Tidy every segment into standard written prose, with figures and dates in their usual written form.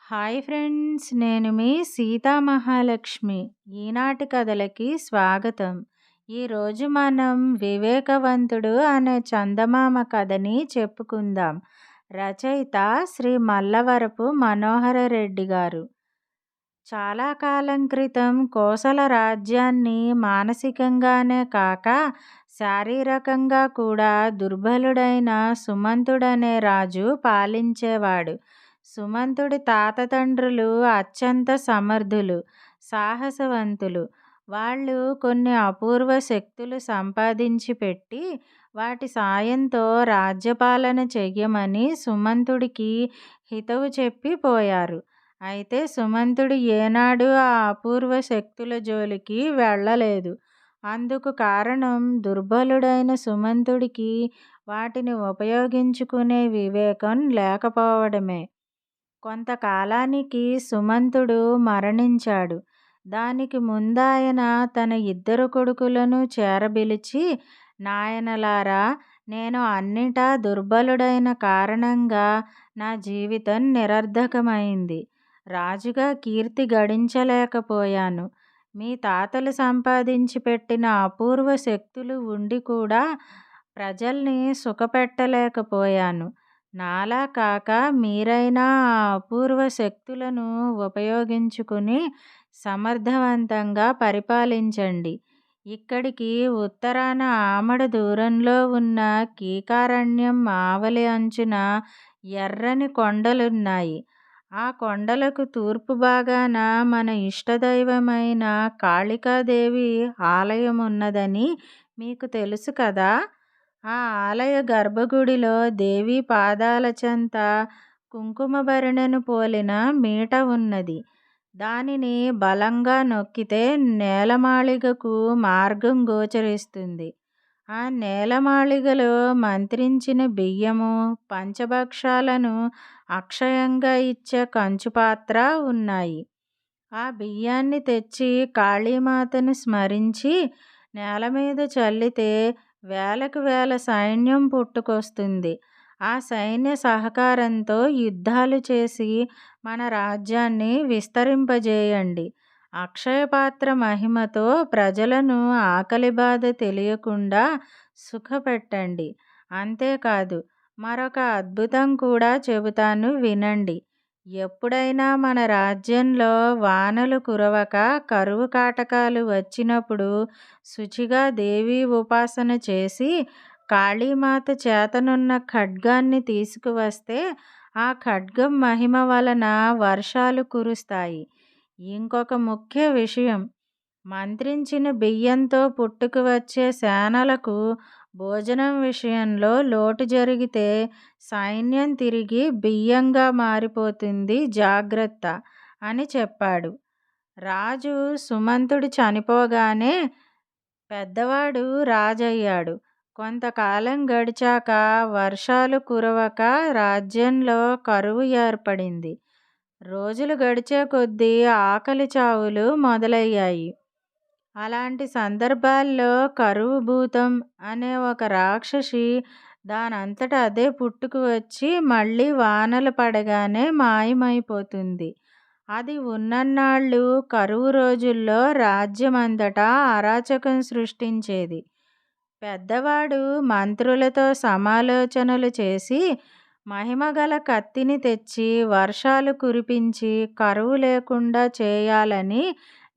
Hi friends! నేను మీ సీతామహాలక్ష్మి. ఈనాటి కథలకి స్వాగతం. ఈరోజు మనం 'వివేకవంతుడు' అనే చందమామ కథని చెప్పుకుందాం. రచయిత శ్రీ మల్లవరపు మనోహరరెడ్డి గారు. చాలా కాలం క్రితం కోసల రాజ్యాన్ని మానసికంగానే కాక శారీరకంగా కూడా దుర్బలుడైన సుమంతుడనే రాజు పాలించేవాడు. సుమంతుడి తాతతండ్రులు అత్యంత సమర్థులు, సాహసవంతులు. వాళ్ళు కొన్ని అపూర్వ శక్తులు సంపాదించి పెట్టి వాటి సాయంతో రాజ్యపాలన చెయ్యమని సుమంతుడికి హితవు చెప్పి పోయారు. అయితే సుమంతుడు ఏనాడూ ఆ అపూర్వ శక్తుల జోలికి వెళ్ళలేదు. అందుకు కారణం దుర్బలుడైన సుమంతుడికి వాటిని ఉపయోగించుకునే వివేకం లేకపోవడమే. కొంతకాలానికి సుమంతుడు మరణించాడు. దానికి ముందాయన తన ఇద్దరు కొడుకులను చేరబిలిచి, నాయనలారా, నేను అన్నిటా దుర్బలుడైన కారణంగా నా జీవితం నిరర్థకమైంది. రాజుగా కీర్తి గడించలేకపోయాను. మీ తాతలు సంపాదించి పెట్టిన అపూర్వ శక్తులు ఉండి కూడా ప్రజల్ని సుఖపెట్టలేకపోయాను. నాలా కాక మీరైనా ఆ అపూర్వ శక్తులను ఉపయోగించుకుని సమర్థవంతంగా పరిపాలించండి. ఇక్కడికి ఉత్తరాన ఆమడ దూరంలో ఉన్న కీకారణ్యం ఆవలి అంచున ఎర్రని కొండలున్నాయి. ఆ కొండలకు తూర్పు భాగాన మన ఇష్టదైవమైన కాళికాదేవి ఆలయమున్నదని మీకు తెలుసు కదా. ఆ ఆలయ గర్భగుడిలో దేవి పాదాల చెంత కుంకుమభరిణెను పోలిన మీట ఉన్నది. దానిని బలంగా నొక్కితే నేలమాళిగకు మార్గం గోచరిస్తుంది. ఆ నేలమాళిగలో మంత్రించిన బియ్యము, పంచభక్షాలను అక్షయంగా ఇచ్చే కంచుపాత్ర ఉన్నాయి. ఆ బియ్యాన్ని తెచ్చి కాళీమాతను స్మరించి నేలమీద చల్లితే వేలకు వేల సైన్యం పుట్టుకొస్తుంది. ఆ సైన్య సహకారంతో యుద్ధాలు చేసి మన రాజ్యాన్ని విస్తరింపజేయండి. అక్షయపాత్ర మహిమతో ప్రజలను ఆకలి బాధ తెలియకుండా సుఖపెట్టండి. అంతేకాదు, మరొక అద్భుతం కూడా చెబుతాను వినండి. ఎప్పుడైనా మన రాజ్యంలో వానలు కురవక కరువు కాటకాలు వచ్చినప్పుడు శుచిగా దేవీ ఉపాసన చేసి కాళీమాత చేతనున్న ఖడ్గాన్ని తీసుకువస్తే ఆ ఖడ్గం మహిమ వలన వర్షాలు కురుస్తాయి. ఇంకొక ముఖ్య విషయం, మంత్రించిన బియ్యంతో పుట్టుకు వచ్చే సేనలకు భోజనం విషయంలో లోటు జరిగితే సైన్యం తిరిగి బియ్యంగా మారిపోతుంది, జాగ్రత్త అని చెప్పాడు. రాజు సుమంతుడు చనిపోగానే పెద్దవాడు రాజయ్యాడు. కొంతకాలం గడిచాక వర్షాలు కురవక రాజ్యంలో కరువు ఏర్పడింది. రోజులు గడిచే కొద్దీ ఆకలి చావులు మొదలయ్యాయి. అలాంటి సందర్భాల్లో కరువు భూతం అనే ఒక రాక్షసి దానంతట అదే పుట్టుకు వచ్చి మళ్ళీ వానలు పడగానే మాయమైపోతుంది. అది ఉన్నన్నాళ్ళు కరువు రోజుల్లో రాజ్యమంతటా అరాచకం సృష్టించేది. పెద్దవాడు మంత్రులతో సమాలోచనలు చేసి మహిమగల కత్తిని తెచ్చి వర్షాలు కురిపించి కరువు లేకుండా చేయాలని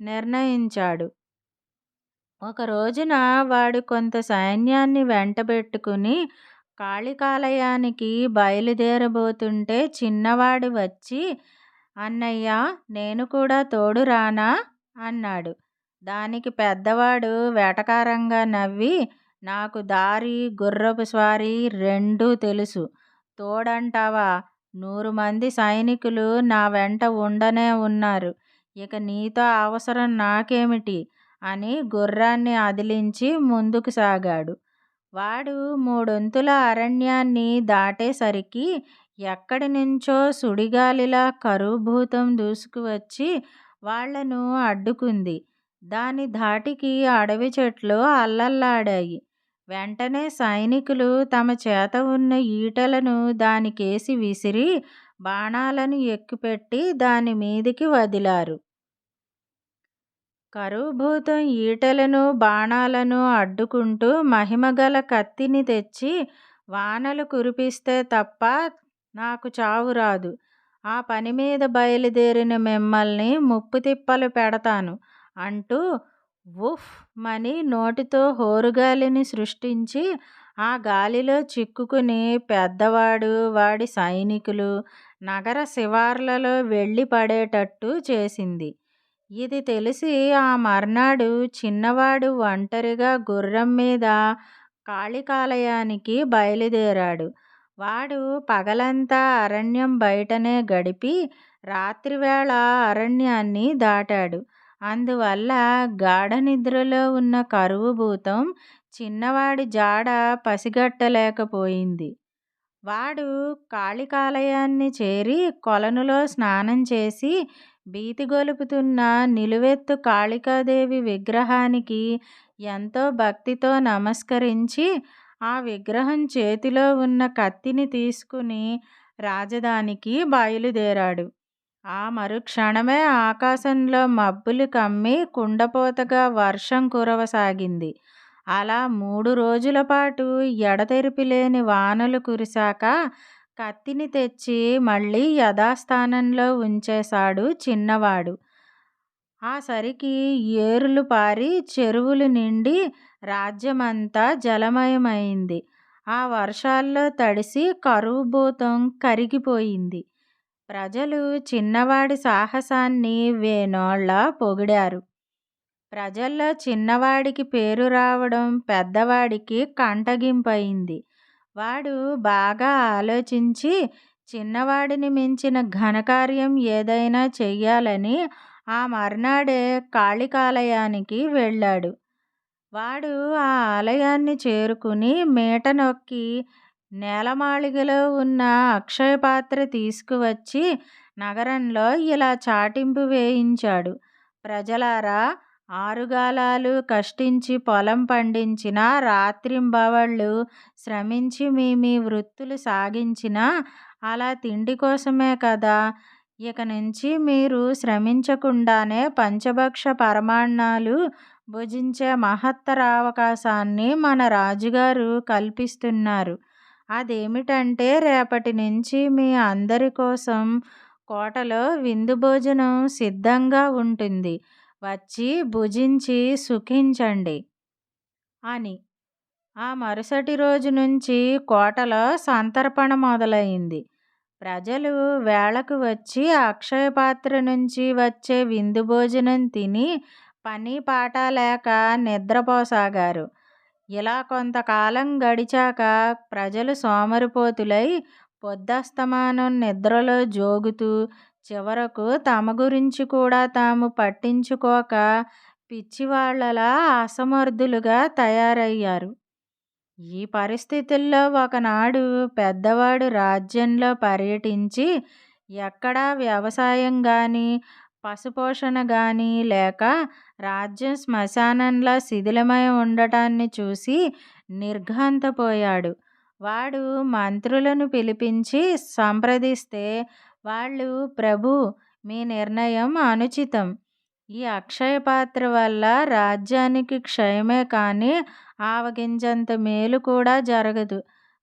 నిర్ణయించాడు. ఒక రోజున వాడు కొంత సైన్యాన్ని వెంటబెట్టుకుని కాళికాలయానికి బయలుదేరబోతుంటే చిన్నవాడు వచ్చి, అన్నయ్యా, నేను కూడా తోడు రానా అన్నాడు. దానికి పెద్దవాడు వెటకారంగా నవ్వి, నాకు దారి, గుర్రపు స్వారీ రెండూ తెలుసు. తోడంటావా? 100 మంది సైనికులు నా వెంట ఉండనే ఉన్నారు. ఇక నీతో అవసరం నాకేమిటి అని గుర్రాన్ని అదిలించి ముందుకు సాగాడు. వాడు మూడొంతుల అరణ్యాన్ని దాటేసరికి ఎక్కడి నుంచో సుడిగాలిలా కరువు భూతం దూసుకువచ్చి వాళ్లను అడ్డుకుంది. దాని ధాటికి అడవి చెట్లు అల్లల్లాడాయి. వెంటనే సైనికులు తమ చేత ఉన్న ఈటెలను దానికేసి విసిరి బాణాలను ఎక్కుపెట్టి దాని మీదికి వదిలారు. కరువుభూతం ఈటెలను బాణాలను అడ్డుకుంటూ మహిమగల కత్తిని తెచ్చి వానలు కురిపిస్తే తప్ప నాకు చావు రాదు. ఆ పనిమీద బయలుదేరిన మిమ్మల్ని ముప్పుతిప్పలు పెడతాను అంటూ వుఫ్ మని నోటితో హోరుగాలిని సృష్టించి ఆ గాలిలో చిక్కుకుని పెద్దవాడు వాడి సైనికులు నగర శివార్లలో వెళ్ళి పడేటట్టు చేసింది. ఇది తెలిసి ఆ మర్నాడు చిన్నవాడు ఒంటరిగా గుర్రం మీద కాళికాలయానికి బయలుదేరాడు. వాడు పగలంతా అరణ్యం బయటనే గడిపి రాత్రివేళ అరణ్యాన్ని దాటాడు. అందువల్ల గాఢనిద్రలో ఉన్న కరువుభూతం చిన్నవాడి జాడ పసిగట్టలేకపోయింది. వాడు కాళికాలయాన్ని చేరి కొలనులో స్నానం చేసి భీతిగొలుపుతున్న నిలువెత్తు కాళికాదేవి విగ్రహానికి ఎంతో భక్తితో నమస్కరించి ఆ విగ్రహం చేతిలో ఉన్న కత్తిని తీసుకుని రాజధానికి బయలుదేరాడు. ఆ మరుక్షణమే ఆకాశంలో మబ్బులు కమ్మి కుండపోతగా వర్షం కురవసాగింది. అలా 3 రోజుల పాటు ఎడతెరిపి లేని వానలు కురిశాక కత్తిని తెచ్చి మళ్ళీ యథాస్థానంలో ఉంచేశాడు చిన్నవాడు. ఆ సరికి ఏరులు పారి చెరువులు నిండి రాజ్యమంతా జలమయమైంది. ఆ వర్షాల్లో తడిసి కరువుభూతం కరిగిపోయింది. ప్రజలు చిన్నవాడి సాహసాన్ని వేనోళ్ల పొగిడారు. ప్రజల్లో చిన్నవాడికి పేరు రావడం పెద్దవాడికి కంటగింపయింది. వాడు బాగా ఆలోచించి చిన్నవాడిని మించిన ఘనకార్యం ఏదైనా చెయ్యాలని ఆ మర్నాడే కాళికాలయానికి వెళ్ళాడు. వాడు ఆ ఆలయాన్ని చేరుకుని మీట నొక్కి నేలమాళిగలో ఉన్న అక్షయపాత్ర తీసుకువచ్చి నగరంలో ఇలా చాటింపు వేయించాడు. ప్రజలారా, ఆరుగాలాలు కష్టించి పొలం పండించినా రాత్రింబవళ్ళు శ్రమించి మీ మీ వృత్తులు సాగించినా అలా తిండి కోసమే కదా. ఇక నుంచి మీరు శ్రమించకుండానే పంచభక్ష పరమాన్నాలు భుజించే మహత్తరావకాశాన్ని మన రాజుగారు కల్పిస్తున్నారు. అదేమిటంటే రేపటి నుంచి మీ అందరి కోసం కోటలో విందు భోజనం సిద్ధంగా ఉంటుంది. వచ్చి భుజించి సుఖించండి అని. ఆ మరుసటి రోజు నుంచి కోటలో సంతర్పణ మొదలయింది. ప్రజలు వేళకు వచ్చి అక్షయపాత్ర నుంచి వచ్చే విందు భోజనం తిని పని పాట లేక నిద్రపోసాగారు. ఇలా కొంతకాలం గడిచాక ప్రజలు సోమరిపోతులై పొద్దస్తమానం నిద్రలో జోగుతూ చివరకు తమ గురించి కూడా తాము పట్టించుకోక పిచ్చివాళ్లలా అసమర్థులుగా తయారయ్యారు. ఈ పరిస్థితుల్లో ఒకనాడు పెద్దవాడు రాజ్యంలో పర్యటించి ఎక్కడా వ్యవసాయం గాని పశుపోషణ గాని లేక రాజ్యం శ్మశానంలా శిథిలమై ఉండటాన్ని చూసి నిర్ఘాంతపోయాడు. వాడు మంత్రులను పిలిపించి సంప్రదిస్తే వాళ్ళు, ప్రభూ, మీ నిర్ణయం అనుచితం. ఈ అక్షయపాత్ర వల్ల రాజ్యానికి క్షయమే కానీ ఆవగింజంత మేలు కూడా జరగదు.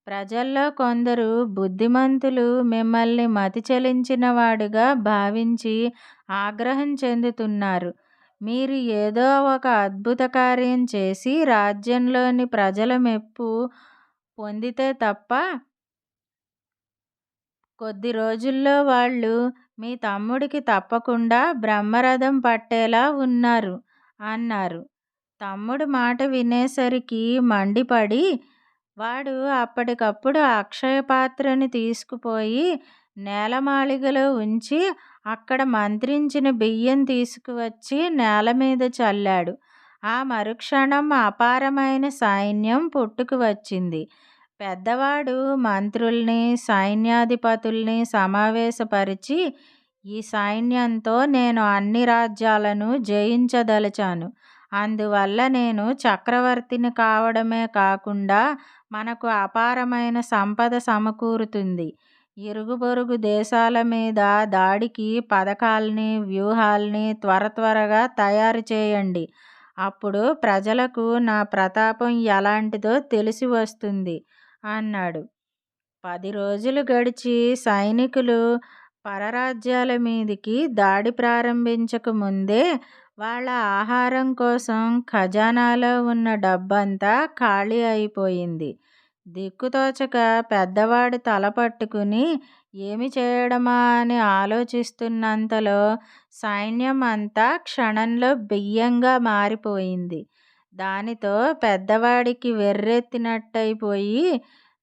ప్రజల్లో కొందరు బుద్ధిమంతులు మిమ్మల్ని మతి చెలించిన వాడిగా భావించి ఆగ్రహం చెందుతున్నారు. మీరు ఏదో ఒక అద్భుత కార్యం చేసి రాజ్యంలోని ప్రజల మెప్పు పొందితే తప్ప కొద్ది రోజుల్లో వాళ్ళు మీ తమ్ముడికి తప్పకుండా బ్రహ్మరథం పట్టేలా ఉన్నారు అన్నారు. తమ్ముడు మాట వినేసరికి మండిపడి వాడు అప్పటికప్పుడు అక్షయపాత్రని తీసుకుపోయి నేలమాళిగలో ఉంచి అక్కడ మంత్రించిన బియ్యం తీసుకువచ్చి నేల మీద చల్లాడు. ఆ మరుక్షణం అపారమైన సైన్యం పుట్టుకు వచ్చింది. పెద్దవాడు మంత్రుల్ని సైన్యాధిపతుల్ని సమావేశపరిచి, ఈ సైన్యంతో నేను అన్ని రాజ్యాలను జయించదలచాను. అందువల్ల నేను చక్రవర్తిని కావడమే కాకుండా మనకు అపారమైన సంపద సమకూరుతుంది. ఇరుగు పొరుగు దేశాల మీద దాడికి పథకాల్ని, వ్యూహాల్ని త్వరగా తయారు చేయండి. అప్పుడు ప్రజలకు నా ప్రతాపం ఎలాంటిదో తెలిసి వస్తుంది అన్నాడు. 10 రోజులు గడిచి సైనికులు పరరాజ్యాల మీదికి దాడి ప్రారంభించక ముందే వాళ్ళ ఆహారం కోసం ఖజానాలో ఉన్న డబ్బంతా ఖాళీ అయిపోయింది. దిక్కుతోచక పెద్దవాడు తల పట్టుకుని ఏమి చేయడమా అని ఆలోచిస్తున్నంతలో సైన్యం అంతా క్షణంలో బియ్యంగా మారిపోయింది. దానితో పెద్దవాడికి వెర్రెత్తినట్టయిపోయి,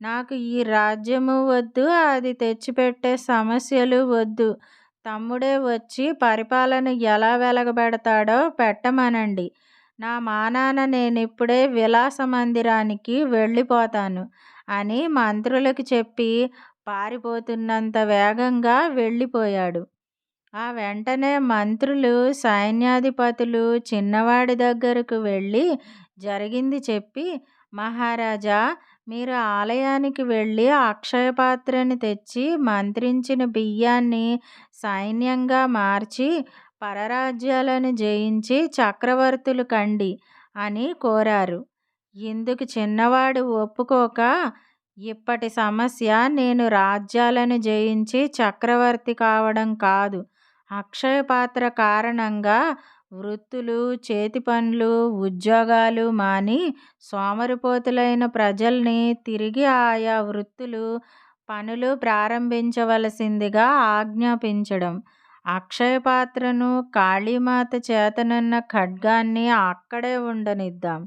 నాకు ఈ రాజ్యము వద్దు, అది తెచ్చిపెట్టే సమస్యలు వద్దు. తమ్ముడే వచ్చి పరిపాలన ఎలా వెలగబెడతాడో పెట్టమనండి. నా మానాన నేనిప్పుడే విలాస మందిరానికి వెళ్ళిపోతాను అని మంత్రులకు చెప్పి పారిపోతున్నంత వేగంగా వెళ్ళిపోయాడు. ఆ వెంటనే మంత్రులు, సైన్యాధిపతులు చిన్నవాడి దగ్గరకు వెళ్ళి జరిగింది చెప్పి, మహారాజా, మీరు ఆలయానికి వెళ్ళి అక్షయపాత్రని తెచ్చి మంత్రించిన బియ్యాన్ని సైన్యంగా మార్చి పరరాజ్యాలను జయించి చక్రవర్తులు కండి అని కోరారు. ఇందుకు చిన్నవాడు ఒప్పుకోక, ఇప్పటి సమస్య నేను రాజ్యాలను జయించి చక్రవర్తి కావడం కాదు, అక్షయపాత్ర కారణంగా వృత్తులు, చేతి పనులు, ఉద్యోగాలు మాని సోమరిపోతులైన ప్రజల్ని తిరిగి ఆయా వృత్తులు, పనులు ప్రారంభించవలసిందిగా ఆజ్ఞాపించడం. అక్షయపాత్రను, కాళీమాత చేతనున్న ఖడ్గాన్ని అక్కడే ఉండనిద్దాం.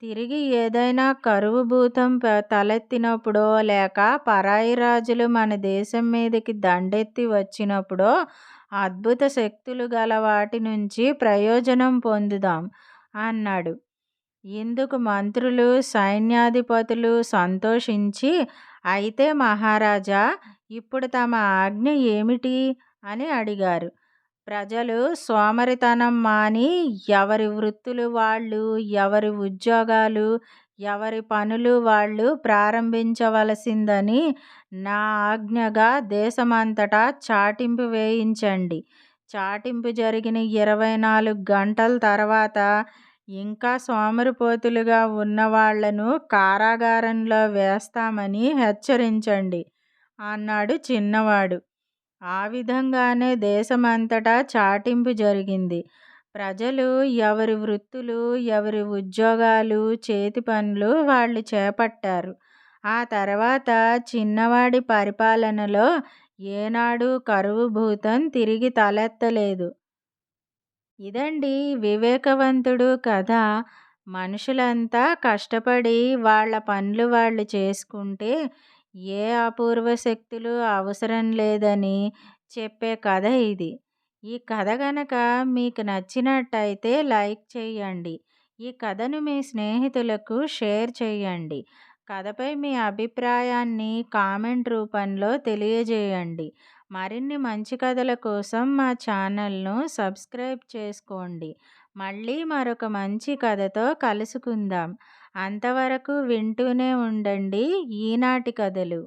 తిరిగి ఏదైనా కరువు భూతం తలెత్తినప్పుడో, లేక పరాయి రాజులు మన దేశం మీదకి దండెత్తి వచ్చినప్పుడో అద్భుత శక్తులు గల వాటి నుంచి ప్రయోజనం పొందుదాం అన్నాడు. ఇందుకు మంత్రులు, సైన్యాధిపతులు సంతోషించి, అయితే మహారాజా, ఇప్పుడు తమ ఆజ్ఞ ఏమిటి అని అడిగారు. ప్రజలు సోమరితనం మాని ఎవరి వృత్తులు వాళ్ళు, ఎవరి ఉద్యోగాలు, ఎవరి పనులు వాళ్ళు ప్రారంభించవలసిందని నా ఆజ్ఞగా దేశమంతటా చాటింపు వేయించండి. చాటింపు జరిగిన 24 గంటల తర్వాత ఇంకా సోమరిపోతులుగా ఉన్నవాళ్లను కారాగారంలో వేస్తామని హెచ్చరించండి అన్నాడు చిన్నవాడు. ఆ విధంగానే దేశమంతటా చాటింపు జరిగింది. ప్రజలు ఎవరి వృత్తులు, ఎవరి ఉద్యోగాలు, చేతి పనులు వాళ్ళు చేపట్టారు. ఆ తర్వాత చిన్నవాడి పరిపాలనలో ఏనాడు కరువు భూతం తిరిగి తలెత్తలేదు. ఇదండి వివేకవంతుడు కథ. మనుషులంతా కష్టపడి వాళ్ళ పనులు వాళ్ళు చేసుకుంటే ఏ అపూర్వ శక్తులు అవసరం లేదని చెప్పే కథ ఇది. ఈ కథ గనక మీకు నచ్చినట్టయితే లైక్ చేయండి. ఈ కథను మీ స్నేహితులకు షేర్ చేయండి. కథపై మీ అభిప్రాయాన్ని కామెంట్ రూపంలో తెలియజేయండి. మరిన్ని మంచి కథల కోసం మా ఛానల్ను సబ్స్క్రైబ్ చేసుకోండి. మళ్ళీ మరొక మంచి కథతో కలుసుకుందాం. అంతవరకు వింటూనే ఉండండి ఈనాటి కథలు.